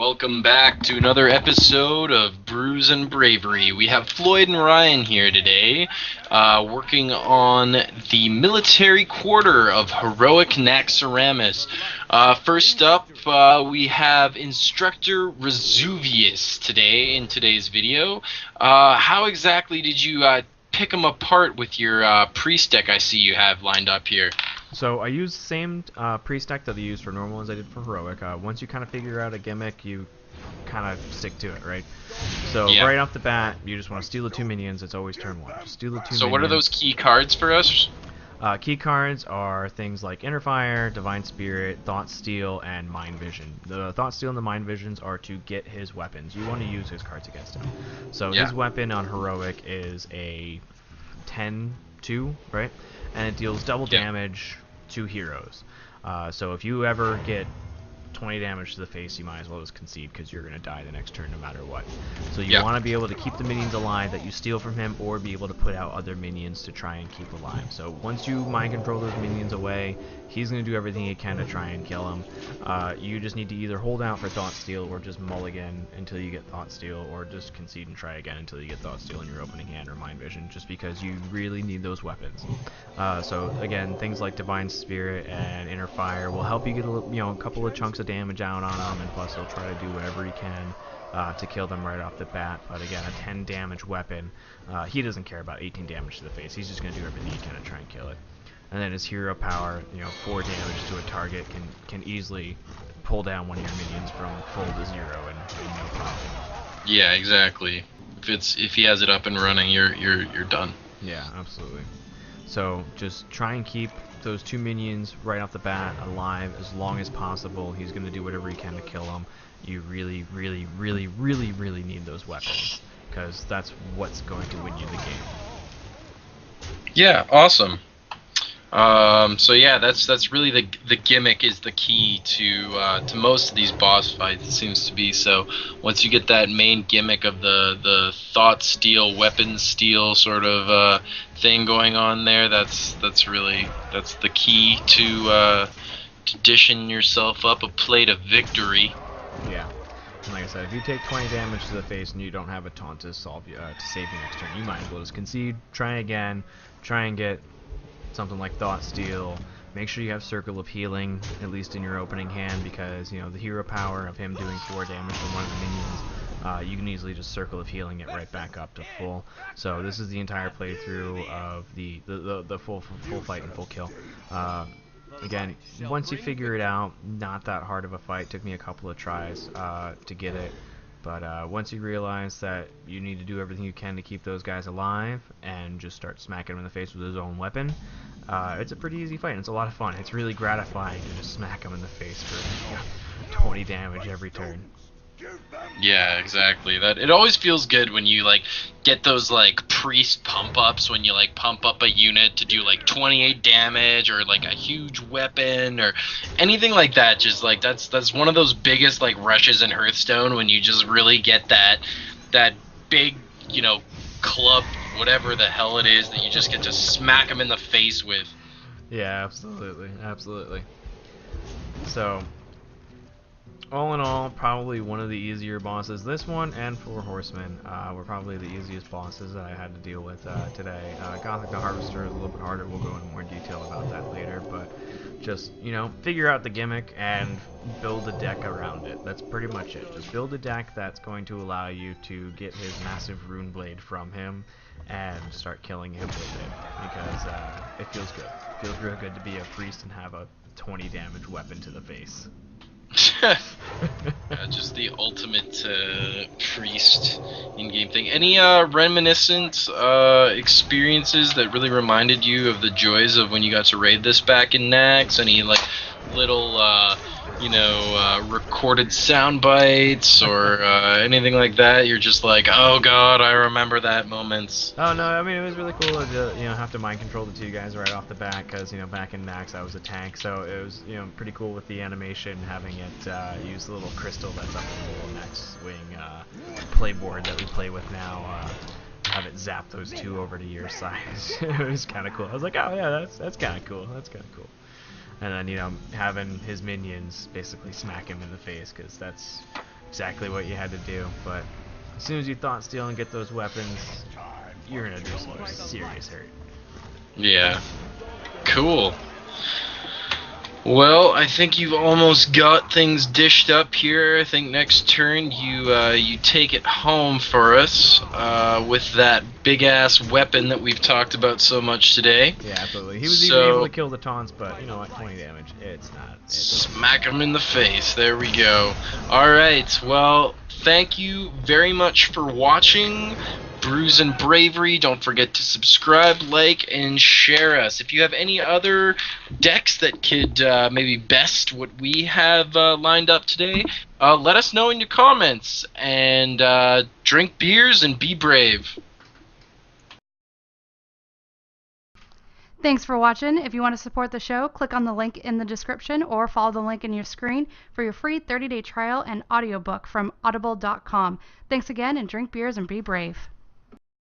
Welcome back to another episode of Brews and Bravery. We have Floyd and Ryan here today, working on the military quarter of heroic Naxxramas. First up, we have Instructor Razuvious today in today's video. How exactly did you pick them apart with your priest deck I see you have lined up here? So I use the same priest deck that I used for normal as I did for heroic. Once you kind of figure out a gimmick, you kind of stick to it, right? So Yeah. right off the bat, you just want to steal the 2 minions. It's always turn 1. Just steal the 2 So minions. what are those key cards for us? Key cards are things like Inner Fire, Divine Spirit, Thought Steal, and Mind Vision. The Thought Steal and the Mind Visions are to get his weapons. You want to use his cards against him. So Yeah. his weapon on heroic is a 10-2, right? And it deals double damage to heroes. So if you ever get 20 damage to the face, you might as well just concede because you're going to die the next turn no matter what. So you want to be able to keep the minions alive that you steal from him, or be able to put out other minions to try and keep alive. So once you mind control those minions away, he's going to do everything he can to try and kill him. You just need to either hold out for Thought Steal, or just mulligan until you get Thought Steal, or just concede and try again until you get Thought Steal in your opening hand or Mind Vision, just because you really need those weapons. So again, things like Divine Spirit and Inner Fire will help you get a couple of chunks of damage out on him, and plus he'll try to do whatever he can to kill them right off the bat. But again, a 10 damage weapon, he doesn't care about 18 damage to the face. He's just going to do everything he can to try and kill it. And then his hero power, 4 damage to a target can easily pull down one of your minions from full to 0 and no problem. Yeah, exactly. If he has it up and running, you're done. Yeah, absolutely. So just try and keep those 2 minions right off the bat alive as long as possible. He's going to do whatever he can to kill them. You really, really, really, really, really need those weapons, because that's what's going to win you the game. Yeah, awesome. So yeah, that's really the gimmick is the key to most of these boss fights, it seems to be. So once you get that main gimmick of the thought steal, weapon steal sort of thing going on there, that's the key to dishing yourself up a plate of victory. Yeah. And like I said, if you take 20 damage to the face and you don't have a taunt to save you next turn, you might as well just concede, try again, try and get something like Thought Steal. Make sure you have Circle of Healing, at least in your opening hand, because the hero power of him doing 4 damage from one of the minions, you can easily just Circle of Healing it right back up to full. So this is the entire playthrough of the full fight and full kill. Again, once you figure it out, not that hard of a fight. Took me a couple of tries to get it. But once you realize that you need to do everything you can to keep those guys alive and just start smacking him in the face with his own weapon, it's a pretty easy fight, and it's a lot of fun. It's really gratifying to just smack him in the face for 20 damage every turn. Yeah, exactly. That it always feels good when you get those priest pump ups, when you pump up a unit to do 28 damage, or a huge weapon or anything like that. Just that's one of those biggest rushes in Hearthstone, when you just really get that big club, whatever the hell it is, that you just get to smack them in the face with. Yeah, absolutely, absolutely. So all in all, probably one of the easier bosses. This one and Four Horsemen were probably the easiest bosses that I had to deal with today. Gothic the Harvester is a little bit harder. We'll go into more detail about that later, but just, figure out the gimmick and build a deck around it. That's pretty much it. Just build a deck that's going to allow you to get his massive rune blade from him and start killing him with it, because it feels good. It feels real good to be a priest and have a 20 damage weapon to the face. Just the ultimate priest in-game thing. Any reminiscent experiences that really reminded you of the joys of when you got to raid this back in Nax? Any little recorded sound bites or anything like that? You're just oh god, I remember that moment. Oh no, I mean, it was really cool to have to mind control the 2 guys right off the bat, because back in Nax I was a tank, so it was pretty cool with the animation, having it use the little crystal that's up in the little Nax wing playboard that we play with now. Have it zap those 2 over to your side. It was kind of cool. I was like, oh yeah, that's kind of cool. That's kind of cool. And then having his minions basically smack him in the face, because that's exactly what you had to do. But as soon as you thought steal and get those weapons, you're gonna do some serious hurt. Yeah. Cool. Well, I think you've almost got things dished up here. I think next turn you take it home for us with that big ass weapon that we've talked about so much today. Yeah, absolutely. He was even able to kill the taunts, but you know what? 20 damage. It's not. Smack him in the face. There we go. All right. Well, thank you very much for watching Brews and Bravery. Don't forget to subscribe, like, and share us. If you have any other decks that could maybe best what we have lined up today, let us know in your comments. And drink beers and be brave. Thanks for watching. If you want to support the show, click on the link in the description or follow the link in your screen for your free 30-day trial and audiobook from audible.com. Thanks again, and drink beers and be brave.